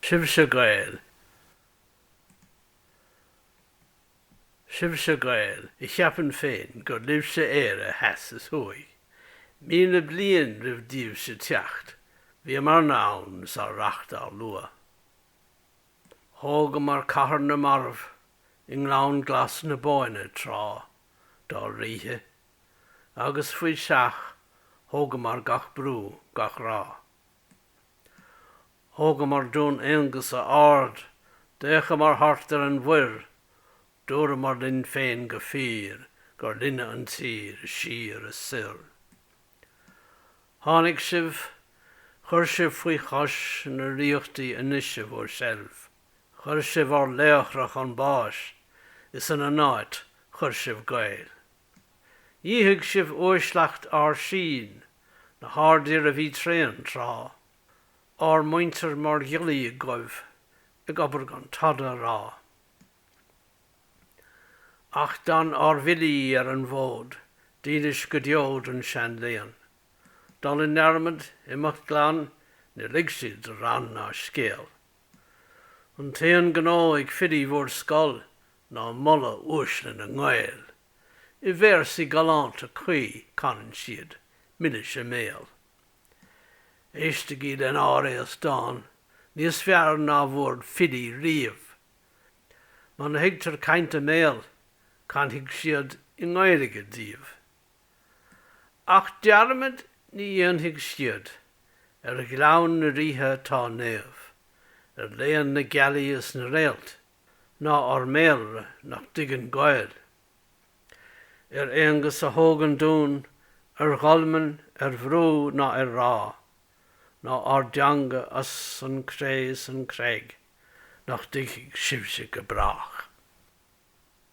Sibhse Gaeil. Sibhse Gaeil, I cheapan féin gur libhse éire heas is huaig. Míle bliain rih díobh sa teacht, bhí mar nán sa reachtar lua. Thóga mar cathair na marmh, I nglán glas na báine trá, dá ríthe, agus faoi seach, thóga mar gach brú, gach rá. Thóga mar dún éangas a ard, décha mar thart ar an bhuir, dúra mar linn féin go fír, gur linne an tír, sír a sil. Tháinig sibh, chuir sibh faoi chos na ríochtaí inise bhór self. Chuir sibh ar léachrach an báis, is an anáit chuir sibh Gaeil. Díthigh sibh uaisleacht ar sin, na háirdir a bhí tréan trá, ar muintir mar ghialaí goibh, ag obair gan tada rá. Ach dan ar bhilí ar an bhód, dínis go deod an sean léan. Dan in nermid imach glan, ne ligsid ran na scéal. An téan gnó ag fidí bhór scoil, ná mulla uaislen an Gaeil. I bhéir galant a chuí canan siad, minis a méal. Éistigí den áréas dán, níos fear ná bhór fidí riamh. Man higtar cainte méal, can hig siad I Gaeilge díobh. Ach dearmid ní dhéanthig siad, ar a ghlán na ríthe tá néamh, ar léan na gealaí is na réalt, ná ar méalre nach digan Gaeil. Ar éangas a thógan dún, ar ghalman, ar bhrú ná ar rá, ná ar deanga as an crés an creig, nach diggig Sibhse go brach.